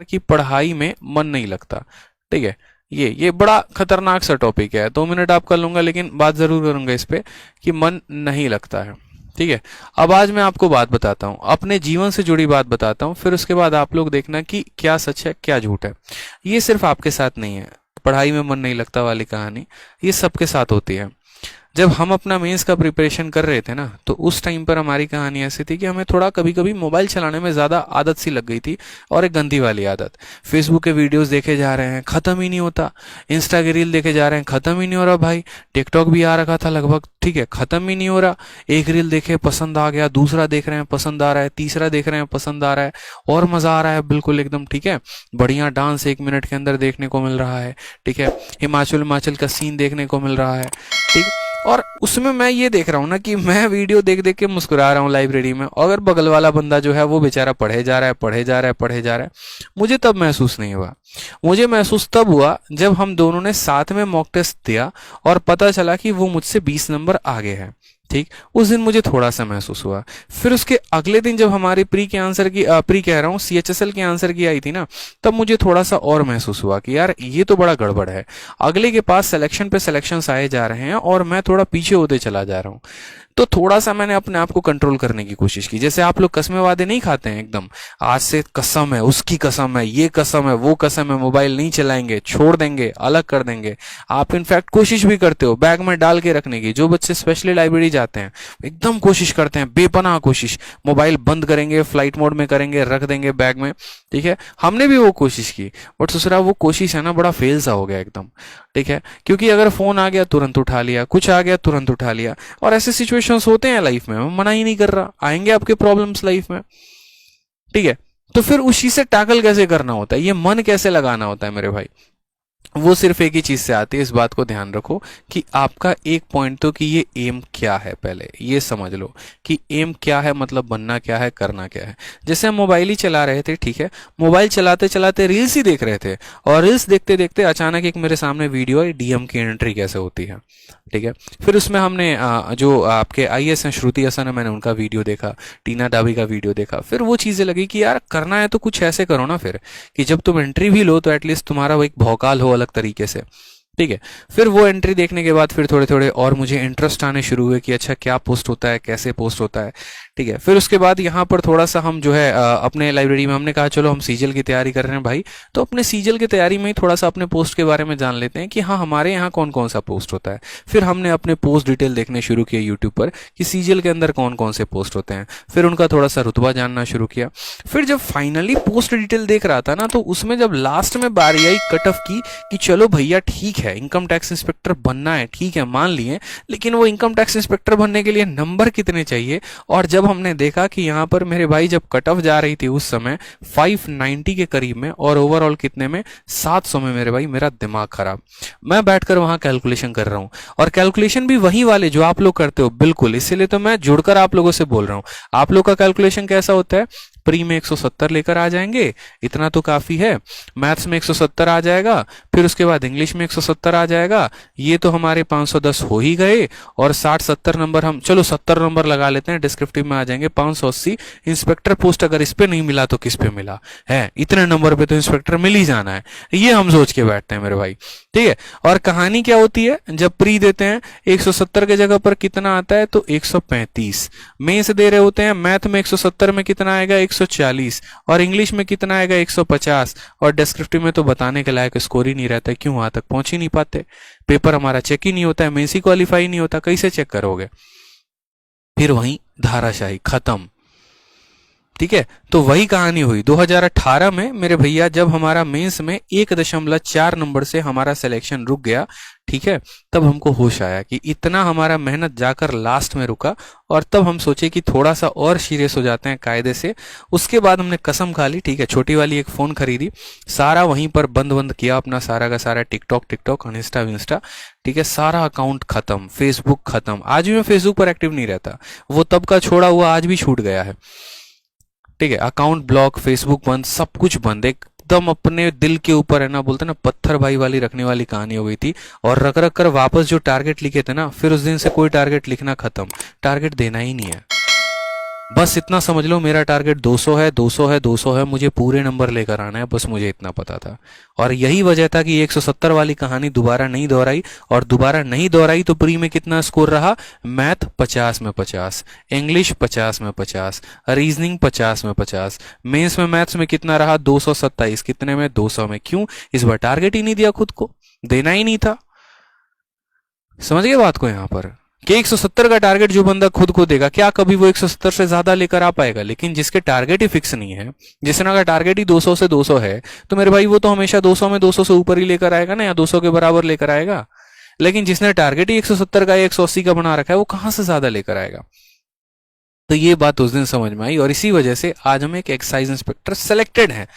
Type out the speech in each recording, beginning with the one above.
कि पढ़ाई में मन नहीं लगता। ठीक है, ये बड़ा खतरनाक सा टॉपिक है, 2 मिनट आपका लूंगा लेकिन बात जरूर करूंगा इस पे कि मन नहीं लगता है। ठीक है, अब आज मैं आपको बात बताता हूँ, अपने जीवन से जुड़ी बात बताता हूँ, फिर उसके बाद आप लोग देखना कि क्या सच है क्या झूठ है। ये सिर्फ आपके साथ नहीं है, पढ़ाई में मन नहीं लगता वाली कहानी ये सबके साथ होती है। जब हम अपना मेंस का प्रिपरेशन कर रहे थे ना, तो उस टाइम पर हमारी कहानी ऐसी थी कि हमें थोड़ा कभी कभी मोबाइल चलाने में ज़्यादा आदत सी लग गई थी, और एक गंदी वाली आदत। फेसबुक के वीडियोस देखे जा रहे हैं, ख़त्म ही नहीं होता। इंस्टा के रील देखे जा रहे हैं, ख़त्म ही नहीं हो रहा भाई। टिकटॉक भी आ रखा था लगभग, ठीक है, ख़त्म ही नहीं हो रहा। एक रील देखे पसंद आ गया, दूसरा देख रहे हैं पसंद आ रहा है, तीसरा देख रहे हैं पसंद आ रहा है, और मज़ा आ रहा है बिल्कुल एकदम। ठीक है, बढ़िया डांस 1 मिनट के अंदर देखने को मिल रहा है। ठीक है, हिमाचल हिमाचल का सीन देखने को मिल रहा है। ठीक, और उसमें मैं ये देख रहा हूँ ना कि मैं वीडियो देख देख के मुस्कुरा रहा हूँ लाइब्रेरी में, और अगर बगल वाला बंदा जो है वो बेचारा पढ़े जा रहा है पढ़े जा रहा है पढ़े जा रहा है। मुझे तब महसूस नहीं हुआ। मुझे महसूस तब हुआ जब हम दोनों ने साथ में मॉक टेस्ट दिया और पता चला कि वो मुझसे 20 नंबर आगे है। ठीक, उस दिन मुझे थोड़ा सा महसूस हुआ। फिर उसके अगले दिन जब हमारी प्री के आंसर की प्री कह रहा हूँ सीएचएसएल के आंसर की आई थी ना, तब मुझे थोड़ा सा और महसूस हुआ कि यार ये तो बड़ा गड़बड़ है। अगले के पास सिलेक्शन पे सिलेक्शंस आए जा रहे हैं और मैं थोड़ा पीछे होते चला जा रहा हूँ। तो थोड़ा सा मैंने अपने आप को कंट्रोल करने की कोशिश की। जैसे आप लोग कसमें वादे नहीं खाते हैं एकदम, आज से कसम है, उसकी कसम है, ये कसम है, वो कसम है, मोबाइल नहीं चलाएंगे, छोड़ देंगे, अलग कर देंगे। आप इनफैक्ट कोशिश भी करते हो बैग में डाल के रखने की। जो बच्चे स्पेशली लाइब्रेरी जाते हैं एकदम कोशिश करते हैं, बेपनाह कोशिश, मोबाइल बंद करेंगे, फ्लाइट मोड में करेंगे, रख देंगे बैग में। ठीक है, हमने भी वो कोशिश की, बट ससुरा वो कोशिश है ना बड़ा फेल सा हो गया एकदम। ठीक है, क्योंकि अगर फोन आ गया तुरंत उठा लिया, कुछ आ गया तुरंत उठा लिया, और ऐसे सिचुएशंस होते हैं लाइफ में। मैं मना ही नहीं कर रहा, आएंगे आपके प्रॉब्लम्स लाइफ में। ठीक है, तो फिर उस चीज से टैकल कैसे करना होता है, ये मन कैसे लगाना होता है मेरे भाई, वो सिर्फ एक ही चीज से आती है। इस बात को ध्यान रखो कि आपका एक पॉइंट तो कि ये एम क्या है, पहले ये समझ लो कि एम क्या है, मतलब बनना क्या है, करना क्या है। जैसे हम मोबाइल ही चला रहे थे, ठीक है, मोबाइल चलाते चलाते रील्स ही देख रहे थे, और रील्स देखते देखते अचानक एक मेरे सामने वीडियो आई, डीएम की एंट्री कैसे होती है। ठीक है, फिर उसमें हमने जो आपके आईएएस हैं श्रुति हसन है, मैंने उनका वीडियो देखा, टीना डाबी का वीडियो देखा। फिर वो चीजें लगी कि यार करना है तो कुछ ऐसे करो ना फिर, कि जब तुम एंट्री भी लो तो एटलीस्ट तुम्हारा वो एक भौकाल हो अलग तरीके से। ठीक है, फिर वो एंट्री देखने के बाद फिर थोड़े थोड़े और मुझे इंटरेस्ट आने शुरू हुए कि अच्छा क्या पोस्ट होता है, कैसे पोस्ट होता है। ठीक है, फिर उसके बाद यहाँ पर थोड़ा सा हम जो है अपने लाइब्रेरी में हमने कहा चलो हम सीजल की तैयारी कर रहे हैं भाई, तो अपने सीजल की तैयारी में ही थोड़ा सा अपने पोस्ट के बारे में जान लेते हैं कि हाँ हमारे यहाँ कौन कौन सा पोस्ट होता है। फिर हमने अपने पोस्ट डिटेल देखने शुरू किए यूट्यूब पर कि सीजल के अंदर कौन कौन से पोस्ट होते हैं, फिर उनका थोड़ा सा रुतबा जानना शुरू किया। फिर जब फाइनली पोस्ट डिटेल देख रहा था ना, तो उसमें जब लास्ट में बारी आई कट ऑफ की कि चलो भैया ठीक है इनकम टैक्स इंस्पेक्टर बनना है, ठीक है मान लिए, लेकिन वो इनकम टैक्स इंस्पेक्टर बनने के लिए नंबर कितने चाहिए। और जब हमने देखा कि यहाँ पर मेरे भाई जब कट ऑफ जा रही थी उस समय 590 के करीब में, और ओवरऑल कितने में 700 में, मेरे भाई मेरा दिमाग खराब। मैं बैठकर वहां कैलकुलेशन कर रहा हूँ, और कैलकुलेशन भी वही वाले जो आप लोग करते हो बिल्कुल, इसीलिए तो मैं जुड़कर आप लोगों से बोल रहा हूँ। आप लोग का कैलकुलेशन कैसा होता है, प्री में 170 लेकर आ जाएंगे, इतना तो काफी है। मैथ्स में 170 आ जाएगा, फिर उसके बाद इंग्लिश में 170 आ जाएगा, ये तो हमारे 510 हो ही गए। और 60-70 नंबर, हम चलो 70 नंबर लगा लेते हैं, डिस्क्रिप्टिव में आ जाएंगे 580। इंस्पेक्टर पोस्ट अगर इस पे नहीं मिला तो किस पे मिला है, इतने नंबर पे तो इंस्पेक्टर मिल ही जाना है, ये हम सोच के बैठते हैं मेरे भाई। ठीक है, और कहानी क्या होती है, जब प्री देते हैं 170 के जगह पर कितना आता है, तो 135। मेंस दे रहे होते हैं, मैथ में 170 में कितना आएगा, 140, और इंग्लिश में कितना आएगा, 150, और डिस्क्रिप्टिव में तो बताने के लायक स्कोर ही नहीं रहता, क्यों वहां तक पहुंच ही नहीं पाते, पेपर हमारा चेक ही नहीं होता है, मेंस ही क्वालिफाई नहीं होता, कैसे चेक करोगे। फिर वहीं धाराशाही खत्म। ठीक है, तो वही कहानी हुई 2018 में मेरे भैया, जब हमारा मेंस में 1.4 नंबर से हमारा सिलेक्शन रुक गया। ठीक है, तब हमको होश आया कि इतना हमारा मेहनत जाकर लास्ट में रुका, और तब हम सोचे कि थोड़ा सा और सीरियस हो जाते हैं कायदे से। उसके बाद हमने कसम खा ली, ठीक है, छोटी वाली एक फोन खरीदी, सारा वहीं पर बंद बंद किया अपना सारा का सारा, टिकटॉक इंस्टा विंस्टा, ठीक है, सारा अकाउंट खत्म, फेसबुक खत्म। आज भी मैं फेसबुक पर एक्टिव नहीं रहता, वो तब का छोड़ा हुआ आज भी छूट गया है। ठीक है, अकाउंट ब्लॉक, फेसबुक बंद, सब कुछ बंद, एकदम अपने दिल के ऊपर है ना, बोलते ना पत्थर भाई वाली रखने वाली कहानी हो गई थी। और रख रख कर वापस जो टारगेट लिखे थे ना, फिर उस दिन से कोई टारगेट लिखना खत्म, टारगेट देना ही नहीं है। बस इतना समझ लो, मेरा टारगेट 200 है, 200 है, 200 है, मुझे पूरे नंबर लेकर आना है, बस मुझे इतना पता था। और यही वजह था कि 170 वाली कहानी दोबारा नहीं दोहराई, और दोबारा नहीं दोहराई तो प्री में कितना स्कोर रहा? मैथ 50 में 50, इंग्लिश 50 में 50, रीजनिंग 50 में 50, मेंस में मैथ्स में कितना रहा? 227, कितने में? 200 में। क्यों? इस बार टारगेट ही नहीं दिया खुद को, देना ही नहीं था। समझ गए बात को यहाँ पर, कि 170 का टारगेट जो बंदा खुद को देगा, क्या कभी वो 170 से ज्यादा लेकर आ पाएगा? लेकिन जिसके टारगेट ही फिक्स नहीं है, जिसने का टारगेट ही 200 से 200 है, तो मेरे भाई वो तो हमेशा 200 में 200 से ऊपर ही लेकर आएगा ना, या 200 के बराबर लेकर आएगा। लेकिन जिसने टारगेट ही 170 का या 180 का बना रखा है, वो कहां से ज्यादा लेकर आएगा? तो ये बात उस दिन समझ में आई, और इसी वजह से आज हम एक एक्साइज इंस्पेक्टर सेलेक्टेड हैं।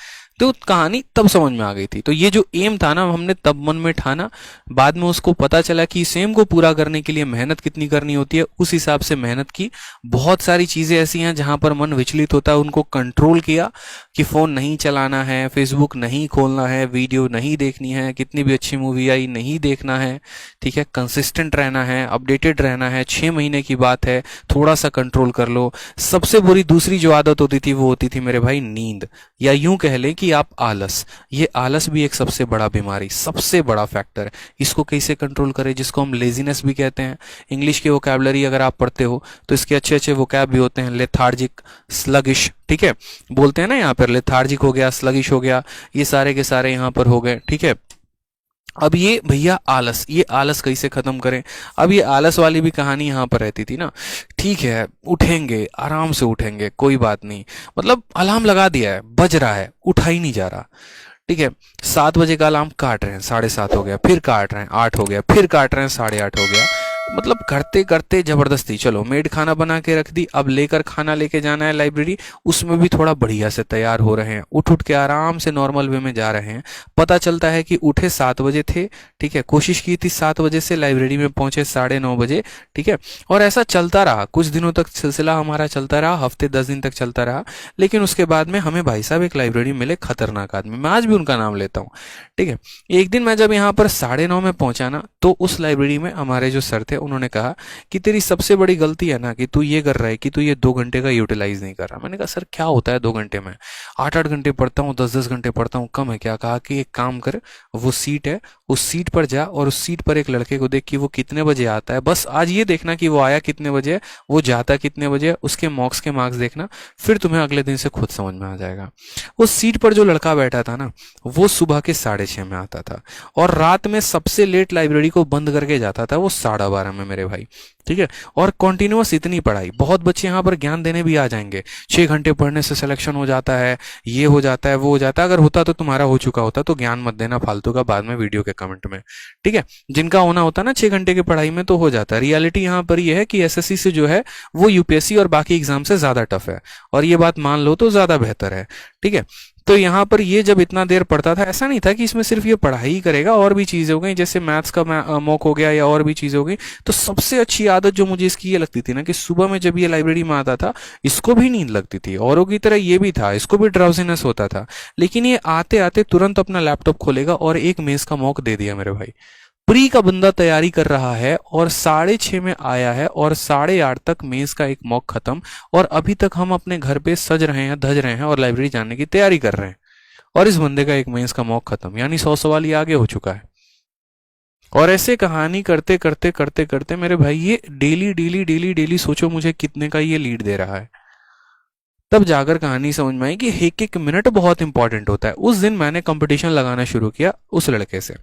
तो कहानी तब समझ में आ गई थी। तो ये जो एम था ना, हमने तब मन में ठाना, बाद में उसको पता चला कि इस एम को पूरा करने के लिए मेहनत कितनी करनी होती है, उस हिसाब से मेहनत की। बहुत सारी चीजें ऐसी हैं जहां पर मन विचलित होता है, उनको कंट्रोल किया कि फोन नहीं चलाना है, फेसबुक नहीं खोलना है, वीडियो नहीं देखनी है, कितनी भी अच्छी मूवी आई नहीं देखना है, ठीक है, कंसिस्टेंट रहना है, अपडेटेड रहना है। 6 महीने की बात है, थोड़ा सा कंट्रोल कर लो। सबसे बुरी दूसरी जो आदत होती थी, वो होती थी मेरे भाई नींद, या यूं कह लें कि आप आलस। ये आलस भी एक सबसे बड़ा बीमारी, सबसे बड़ा फैक्टर है। इसको कैसे कंट्रोल करें? जिसको हम लेजीनेस भी कहते हैं। इंग्लिश की वोकैबुलरी अगर आप पढ़ते हो तो इसके अच्छे अच्छे वोकैब भी होते हैं। लेथार्जिक, स्लगिश, ठीक है, बोलते हैं ना यहाँ पर, लेथार्जिक हो गया, स्लगिश हो गया, ये सारे के सारे यहाँ पर हो गए, ठीक है। अब ये भैया आलस, ये आलस कैसे खत्म करें? अब ये आलस वाली भी कहानी यहाँ पर रहती थी ना। ठीक है, उठेंगे, आराम से उठेंगे, कोई बात नहीं, मतलब अलार्म लगा दिया है, बज रहा है, उठा ही नहीं जा रहा, ठीक है। 7 बजे का अलार्म काट रहे हैं, 7:30 हो गया, फिर काट रहे हैं, 8 हो गया, फिर काट रहे हैं, 8:30 हो गया। मतलब करते करते जबरदस्ती, चलो मेड खाना बना के रख दी, अब लेकर खाना लेके जाना है लाइब्रेरी, उसमें भी थोड़ा बढ़िया से तैयार हो रहे हैं, उठ उठ के आराम से नॉर्मल वे में जा रहे हैं। पता चलता है कि उठे 7 बजे थे, ठीक है, कोशिश की थी 7 बजे से, लाइब्रेरी में पहुंचे 9:30 बजे, ठीक है। और ऐसा चलता रहा, कुछ दिनों तक सिलसिला हमारा चलता रहा, हफ्ते 10 दिन तक चलता रहा। लेकिन उसके बाद में हमें भाई साहब एक लाइब्रेरी मिले, खतरनाक आदमी, मैं आज भी उनका नाम लेता हूँ, ठीक है। एक दिन मैं जब यहाँ पर 9:30 में पहुंचा ना, तो उस लाइब्रेरी में हमारे जो सर थे, उन्होंने कहा कि तेरी सबसे बड़ी गलती है ना कि तू ये कर रहा है कि तू ये 2 घंटे का यूटिलाइज नहीं कर रहा। मैंने कहा सर क्या होता है 2 घंटे में? 8-8 घंटे पढ़ता हूँ, 10-10 घंटे पढ़ता हूँ, कम है क्या? कहा कि एक काम कर, वो सीट है, उस सीट पर जा और उस सीट पर एक लड़के को देख कि वो कितने बजे आता है, बस आज ये देखना कि वो आया कितने बजे है, वो जाता कितने बजे है, उसके मॉक्स के मार्क्स देखना, फिर तुम्हें अगले दिन से खुद समझ में आ जाएगा। उस सीट पर जो लड़का बैठा था ना, वो सुबह के 6:30 में आता था, और रात में सबसे लेट लाइब्रेरी को बंद करके जाता था वो 12:30 में मेरे भाई, ठीक है। और कॉन्टिन्यूअस इतनी पढ़ाई, बहुत बच्चे यहाँ पर ज्ञान देने भी आ जाएंगे, 6 घंटे पढ़ने से सिलेक्शन हो जाता है, ये हो जाता है, वो हो जाता है। अगर होता तो तुम्हारा हो चुका होता, तो ज्ञान मत देना फालतू का बाद में वीडियो के कमेंट में, ठीक है। जिनका होना होता ना 6 घंटे की पढ़ाई में, तो हो जाता है। रियलिटी यहाँ पर ये है कि एसएससी से जो है वो यूपीएससी और बाकी एग्जाम से ज्यादा टफ है, और ये बात मान लो तो ज्यादा बेहतर है, ठीक है। तो यहाँ पर ये जब इतना देर पढ़ता था, ऐसा नहीं था कि इसमें सिर्फ ये पढ़ाई ही करेगा, और भी चीजें हो गई, जैसे मैथ्स का मॉक हो गया या और भी चीजें हो गई। तो सबसे अच्छी आदत जो मुझे इसकी ये लगती थी ना, कि सुबह में जब ये लाइब्रेरी में आता था, इसको भी नींद लगती थी, औरों की तरह ये भी था, इसको भी ड्राउजीनेस होता था, लेकिन ये आते आते तुरंत अपना लैपटॉप खोलेगा और एक मेंस का मॉक दे दिया मेरे भाई। प्री का बंदा तैयारी कर रहा है और 6:30 में आया है, और 8:30 तक मेंस का एक मॉक खत्म, और अभी तक हम अपने घर पे सज रहे हैं, धज रहे हैं, और लाइब्रेरी जाने की तैयारी कर रहे हैं, और इस बंदे का एक मेंस का मॉक खत्म, यानी 100 सवाल ही आगे हो चुका है। और ऐसे कहानी करते करते करते करते मेरे भाई, ये डेली डेली डेली डेली सोचो मुझे कितने का ये लीड दे रहा है। तब जाकर कहानी समझ में आई कि एक एक मिनट बहुत इंपॉर्टेंट होता है। उस दिन मैंने कंपटीशन लगाना शुरू किया उस लड़के से,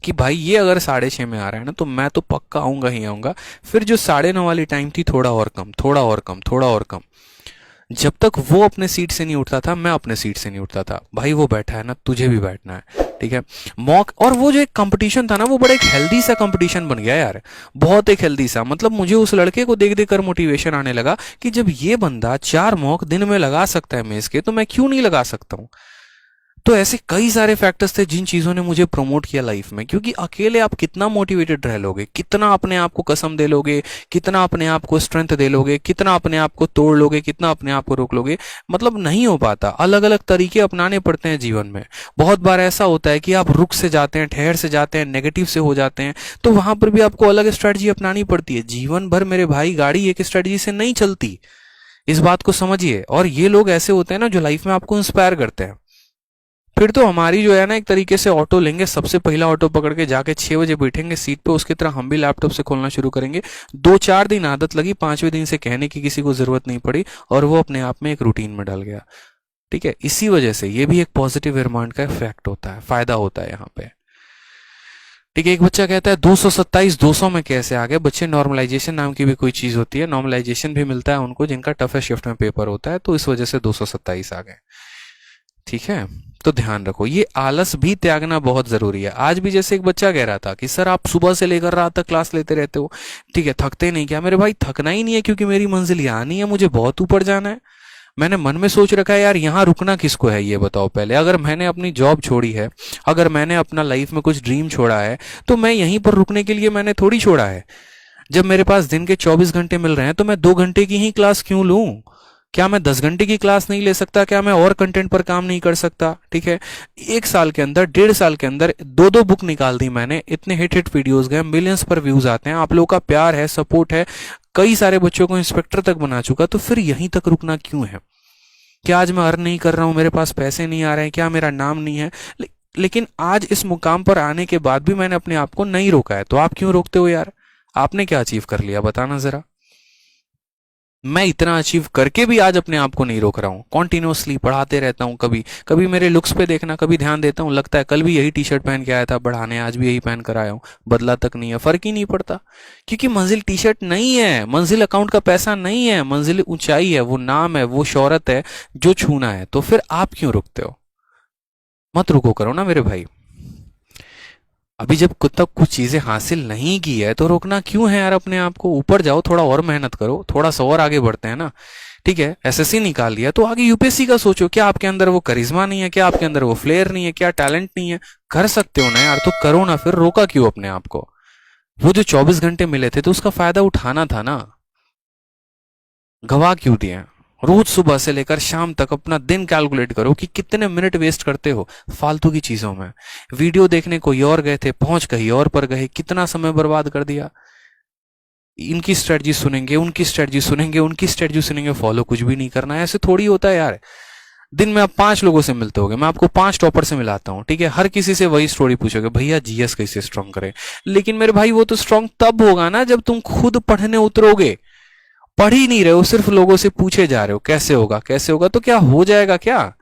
कि भाई ये अगर 6:30 में आ रहा है ना, तो मैं तो पक्का आऊंगा ही आऊंगा। फिर जो 9:30 वाली टाइम थी, थोड़ा और कम, थोड़ा और कम, थोड़ा और कम। जब तक वो अपने सीट से नहीं उठता था, मैं अपने सीट से नहीं उठता था। भाई वो बैठा है ना, तुझे भी बैठना है, ठीक है। मॉक, और वो जो एक कंपटीशन था ना, वो बड़ा एक हेल्दी सा कंपटीशन बन गया यार, बहुत एक हेल्दी सा। मतलब मुझे उस लड़के को देख देख कर मोटिवेशन आने लगा कि जब ये बंदा 4 मॉक दिन में लगा सकता है मेंस के, तो मैं क्यों नहीं लगा सकता हूँ। तो ऐसे कई सारे फैक्टर्स थे जिन चीजों ने मुझे प्रमोट किया लाइफ में, क्योंकि अकेले आप कितना मोटिवेटेड रह लोगे, कितना अपने आप को कसम दे लोगे, कितना अपने आप को स्ट्रेंथ दे लोगे, कितना अपने आप को तोड़ लोगे, कितना अपने आप को रोक लोगे, मतलब नहीं हो पाता। अलग अलग तरीके अपनाने पड़ते हैं जीवन में। बहुत बार ऐसा होता है कि आप रुक से जाते हैं, ठहर से जाते हैं, नेगेटिव से हो जाते हैं, तो वहां पर भी आपको अलग स्ट्रेटजी अपनानी पड़ती है। जीवन भर मेरे भाई गाड़ी एक स्ट्रेटजी से नहीं चलती, इस बात को समझिए। और ये लोग ऐसे होते हैं ना जो लाइफ में आपको इंस्पायर करते हैं। फिर तो हमारी जो है ना एक तरीके से ऑटो लेंगे, सबसे पहला ऑटो पकड़ के जाके 6 बजे बैठेंगे सीट पे, उसकी तरह हम भी लैपटॉप से खोलना शुरू करेंगे। 2-4 दिन आदत लगी, 5वें दिन से कहने की किसी को जरूरत नहीं पड़ी और वो अपने आप में एक रूटीन में डल गया। ठीक है, इसी वजह से ये भी एक पॉजिटिव एनवायरनमेंट का इफेक्ट होता है, फायदा होता है यहाँ पे। ठीक है, एक बच्चा कहता है 227 200 में कैसे आ गए। बच्चे, नॉर्मलाइजेशन नाम की भी कोई चीज होती है, नॉर्मलाइजेशन भी मिलता है उनको जिनका टफेस्ट शिफ्ट में पेपर होता है, तो इस वजह से 227 आ गए। ठीक है, तो ध्यान रखो, ये आलस भी त्यागना बहुत जरूरी है। आज भी जैसे एक बच्चा कह रहा था कि सर आप सुबह से लेकर रात तक क्लास लेते रहते हो, ठीक है, थकते नहीं क्या? मेरे भाई थकना ही नहीं है, क्योंकि मेरी मंजिल यहाँ नहीं है, मुझे बहुत ऊपर जाना है। मैंने मन में सोच रखा है यार यहाँ रुकना किसको है, ये बताओ पहले। अगर मैंने अपनी जॉब छोड़ी है, अगर मैंने अपना लाइफ में कुछ ड्रीम छोड़ा है, तो मैं यहीं पर रुकने के लिए मैंने थोड़ी छोड़ा है। जब मेरे पास दिन के 24 घंटे मिल रहे हैं तो मैं 2 घंटे की ही क्लास क्यों लूं? क्या मैं 10 घंटे की क्लास नहीं ले सकता? क्या मैं और कंटेंट पर काम नहीं कर सकता? ठीक है, 1 साल के अंदर, 1.5 साल के अंदर 2-2 बुक निकाल दी मैंने, इतने हिट वीडियोस गए, मिलियंस पर व्यूज आते हैं, आप लोगों का प्यार है, सपोर्ट है, कई सारे बच्चों को इंस्पेक्टर तक बना चुका, तो फिर यहीं तक रुकना क्यों है? क्या आज मैं अर्न नहीं कर रहा हूं, मेरे पास पैसे नहीं आ रहे हैं, क्या मेरा नाम नहीं है? लेकिन आज इस मुकाम पर आने के बाद भी मैंने अपने आप को नहीं रोका है, तो आप क्यों रोकते हो यार? आपने क्या अचीव कर लिया, बताना जरा। मैं इतना अचीव करके भी आज अपने आप को नहीं रोक रहा हूँ, कॉन्टिन्यूसली पढ़ाते रहता हूँ। कभी कभी मेरे लुक्स पे देखना, कभी ध्यान देता हूँ, लगता है कल भी यही टी शर्ट पहन के आया था बढ़ाने, आज भी यही पहन कर आया हूँ, बदला तक नहीं है, फर्क ही नहीं पड़ता। क्योंकि मंजिल टी शर्ट नहीं है, मंजिल अकाउंट का पैसा नहीं है, मंजिल ऊंचाई है, वो नाम है, वो शोहरत है जो छूना है। तो फिर आप क्यों रुकते हो? मत रुको करो ना मेरे भाई। अभी जब खुद तक कुछ चीजें हासिल नहीं की है तो रोकना क्यों है यार? अपने आप को ऊपर जाओ, थोड़ा और मेहनत करो, थोड़ा सा और आगे बढ़ते हैं ना। ठीक है, एसएससी निकाल लिया तो आगे यूपीएससी का सोचो। क्या आपके अंदर वो करिश्मा नहीं है? क्या आपके अंदर वो फ्लेयर नहीं है? क्या टैलेंट नहीं है? कर सकते हो ना यार, तो करो ना। फिर रोका क्यों अपने आप को? वो जो 24 घंटे मिले थे तो उसका फायदा उठाना था ना, गवा क्यों दिए? रोज सुबह से लेकर शाम तक अपना दिन कैलकुलेट करो कि कितने मिनट वेस्ट करते हो फालतू की चीजों में। वीडियो देखने कोई और गए थे, पहुंच कहीं और पर गए, कितना समय बर्बाद कर दिया। इनकी स्ट्रेटजी सुनेंगे, उनकी स्ट्रेटजी सुनेंगे, उनकी स्ट्रेटजी सुनेंगे, फॉलो कुछ भी नहीं करना है। ऐसे थोड़ी होता है यार। दिन में आप 5 लोगों से मिलते होगे, मैं आपको 5 टॉपर से मिलाता हूँ, ठीक है, हर किसी से वही स्टोरी पूछोगे, भैया जीएस कैसे स्ट्रांग करें। लेकिन मेरे भाई वो तो स्ट्रांग तब होगा ना जब तुम खुद पढ़ने उतरोगे। पढ़ ही नहीं रहे हो, सिर्फ लोगों से पूछे जा रहे हो कैसे होगा कैसे होगा, तो क्या हो जाएगा क्या?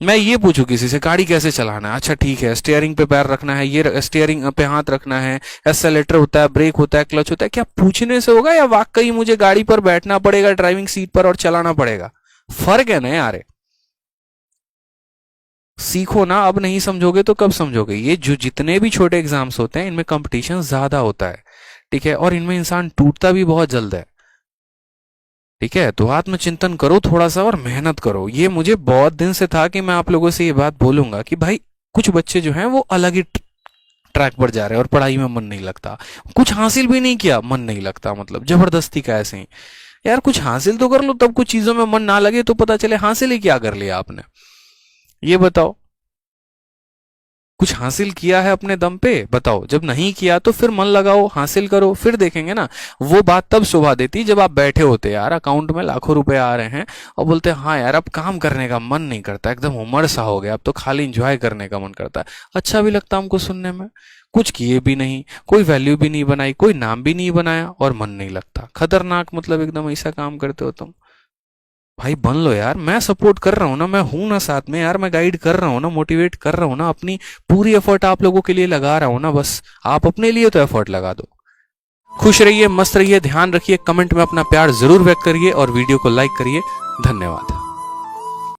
मैं ये पूछूं किसी से गाड़ी कैसे चलाना है, अच्छा ठीक है, स्टीयरिंग पे पैर रखना है, ये स्टीयरिंग पे हाथ रखना है, एक्सेलेरेटर होता है, ब्रेक होता है, क्लच होता है, क्या पूछने से होगा या वाकई मुझे गाड़ी पर बैठना पड़ेगा ड्राइविंग सीट पर और चलाना पड़ेगा? फर्क है ना यार। सीखो ना, अब नहीं समझोगे तो कब समझोगे? ये जो जितने भी छोटे एग्जाम्स होते हैं इनमें कंपटीशन ज्यादा होता है, ठीक है, और इनमें इंसान टूटता भी बहुत जल्द है। ठीक है, तो आत्मचिंतन करो थोड़ा सा और मेहनत करो। ये मुझे बहुत दिन से था कि मैं आप लोगों से ये बात बोलूंगा कि भाई कुछ बच्चे जो हैं वो अलग ही ट्रैक पर जा रहे हैं और पढ़ाई में मन नहीं लगता, कुछ हासिल भी नहीं किया मन नहीं लगता, मतलब जबरदस्ती का ऐसे ही। यार कुछ हासिल तो कर लो, तब कुछ चीजों में मन ना लगे तो पता चले हासिल ही क्या कर लिया आपने, ये बताओ। कुछ हासिल किया है अपने दम पे, बताओ। जब नहीं किया तो फिर मन लगाओ, हासिल करो, फिर देखेंगे ना। वो बात तब शोभा देती जब आप बैठे होते यार, अकाउंट में लाखों रुपए आ रहे हैं और बोलते हैं हाँ यार अब काम करने का मन नहीं करता, एकदम उमर सा हो गया, अब तो खाली इंजॉय करने का मन करता है। अच्छा भी लगता हमको सुनने में। कुछ किए भी नहीं, कोई वैल्यू भी नहीं बनाई, कोई नाम भी नहीं बनाया और मन नहीं लगता। खतरनाक, मतलब एकदम ऐसा काम करते हो तुम। भाई बन लो यार, मैं सपोर्ट कर रहा हूँ ना, मैं हूं ना साथ में यार, मैं गाइड कर रहा हूँ ना, मोटिवेट कर रहा हूँ ना, अपनी पूरी एफर्ट आप लोगों के लिए लगा रहा हूँ ना, बस आप अपने लिए तो एफर्ट लगा दो। खुश रहिए, मस्त रहिए, ध्यान रखिए, कमेंट में अपना प्यार जरूर व्यक्त करिए और वीडियो को लाइक करिए। धन्यवाद।